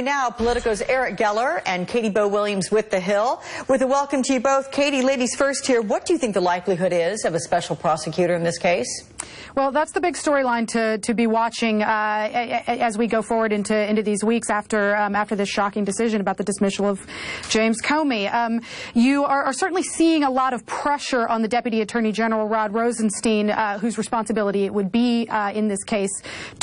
Now, Politico's Eric Geller and Katie Bo Williams with The Hill. With a welcome to you both. Katie, ladies first here. What do you think the likelihood is of a special prosecutor in this case? Well, that's the big storyline to be watching as we go forward into these weeks after this shocking decision about the dismissal of James Comey. You are certainly seeing a lot of pressure on the Deputy Attorney General Rod Rosenstein, whose responsibility it would be in this case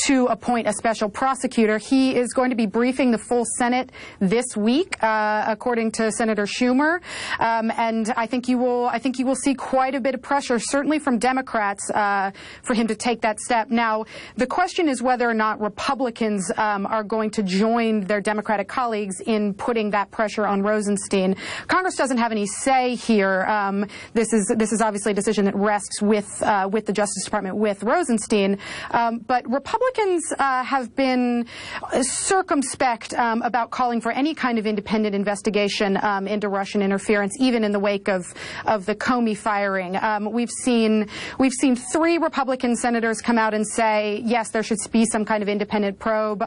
to appoint a special prosecutor. He is going to be briefing the full Senate this week, according to Senator Schumer, and I think you will see quite a bit of pressure, certainly from Democrats, for him to take that step. Now, the question is whether or not Republicans are going to join their Democratic colleagues in putting that pressure on Rosenstein. Congress doesn't have any say here. This is obviously a decision that rests with the Justice Department, with Rosenstein. But Republicans have been circumspect about calling for any kind of independent investigation into Russian interference, even in the wake of the Comey firing. We've seen 3 Republican senators come out and say, yes, there should be some kind of independent probe.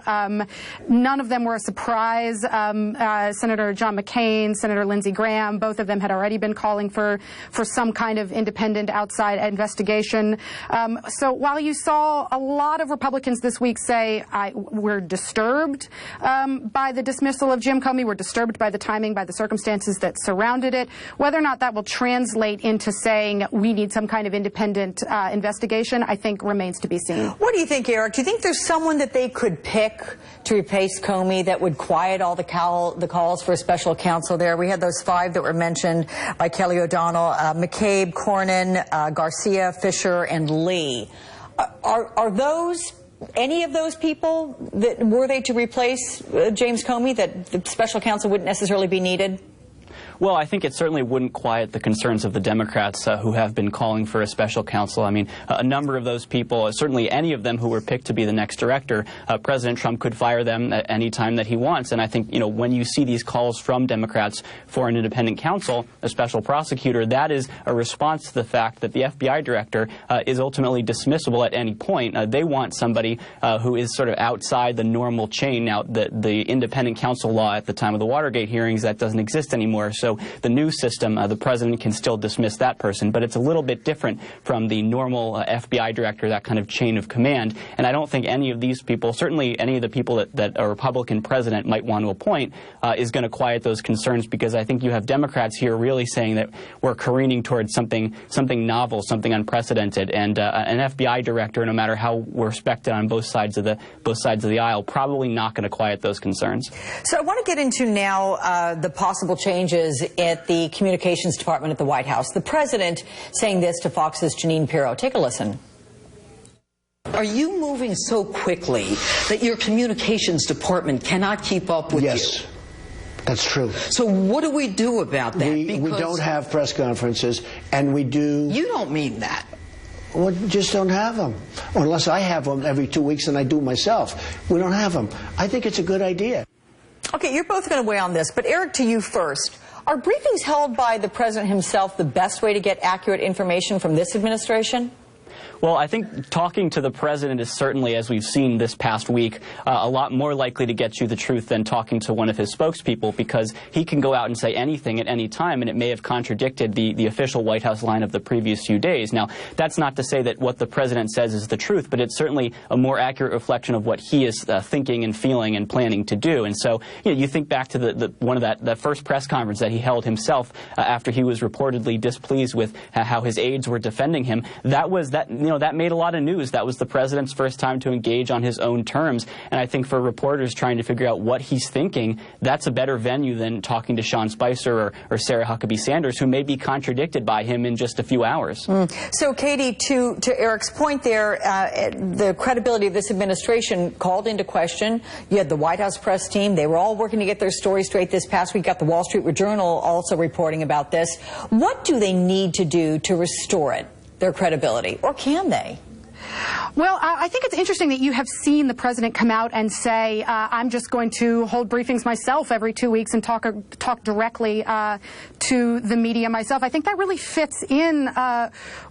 None of them were a surprise. Senator John McCain, Senator Lindsey Graham, both of them had already been calling for some kind of independent outside investigation. So while you saw a lot of Republicans this week say, we're disturbed by the dismissal of Jim Comey, we're disturbed by the timing, by the circumstances that surrounded it, whether or not that will translate into saying we need some kind of independent investigation, I think remains to be seen. What do you think, Eric? Do you think there's someone that they could pick to replace Comey that would quiet all the calls for a special counsel there? We had those 5 that were mentioned by Kelly O'Donnell, McCabe, Cornyn, Garcia, Fisher, and Lee. Are those any of those people that were they to replace James Comey, that the special counsel wouldn't necessarily be needed? Well, I think it certainly wouldn't quiet the concerns of the Democrats who have been calling for a special counsel. I mean, a number of those people, certainly any of them who were picked to be the next director, President Trump could fire them at any time that he wants. And I think, you know, when you see these calls from Democrats for an independent counsel, a special prosecutor, that is a response to the fact that the FBI director is ultimately dismissible at any point. They want somebody who is sort of outside the normal chain. Now, the independent counsel law at the time of the Watergate hearings, that doesn't exist anymore. So the new system, the president can still dismiss that person, but it's a little bit different from the normal FBI director, that kind of chain of command. And I don't think any of these people, certainly any of the people that a Republican president might want to appoint, is going to quiet those concerns, because I think you have Democrats here really saying that we're careening towards something novel, something unprecedented, and an FBI director, no matter how respected on both sides of the aisle, probably not going to quiet those concerns. So I want to get into now the possible changes at the Communications Department at the White House. The president saying this to Fox's Janine Pirro. Take a listen. Are you moving so quickly that your Communications Department cannot keep up with you? Yes. That's true. So what do we do about that? We don't have press conferences, and we do... You don't mean that. Well, just don't have them. Or unless I have them every 2 weeks and I do myself. We don't have them. I think it's a good idea. Okay, you're both going to weigh on this, but Eric, to you first. Are briefings held by the president himself the best way to get accurate information from this administration? Well, I think talking to the president is certainly, as we've seen this past week, a lot more likely to get you the truth than talking to one of his spokespeople, because he can go out and say anything at any time, and it may have contradicted the official White House line of the previous few days. Now, that's not to say that what the president says is the truth, but it's certainly a more accurate reflection of what he is thinking and feeling and planning to do. And so, you know, you think back to that first press conference that he held himself after he was reportedly displeased with how his aides were defending him. That made a lot of news. That was the president's first time to engage on his own terms. And I think for reporters trying to figure out what he's thinking, that's a better venue than talking to Sean Spicer or Sarah Huckabee Sanders, who may be contradicted by him in just a few hours. So, Katie, to Eric's point there, the credibility of this administration called into question. You had the White House press team. They were all working to get their story straight this past week. Got the Wall Street Journal also reporting about this. What do they need to do to restore it, their credibility, or can they? Well, I think it's interesting that you have seen the president come out and say, I'm just going to hold briefings myself every 2 weeks and talk directly to the media myself. I think that really fits in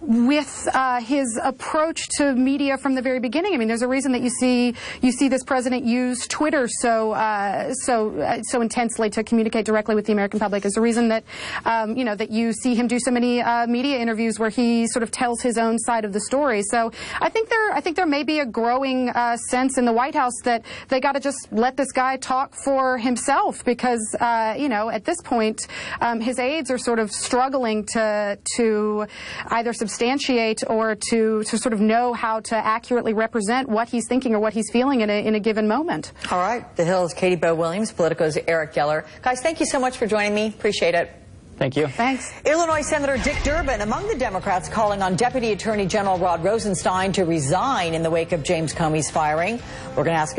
with his approach to media from the very beginning. I mean, there's a reason that you see this president use Twitter so intensely to communicate directly with the American public. There's a reason that that you see him do so many media interviews where he sort of tells his own side of the story. So I think there may be a growing sense in the White House that they got to just let this guy talk for himself, because at this point his aides are sort of struggling to either substantiate or to sort of know how to accurately represent what he's thinking or what he's feeling in a given moment. All right, The Hill's Katie Bo Williams, Politico's Eric Geller. Guys, thank you so much for joining me. Appreciate it. Thank you. Thanks. Illinois Senator Dick Durbin among the Democrats calling on Deputy Attorney General Rod Rosenstein to resign in the wake of James Comey's firing. We're going to ask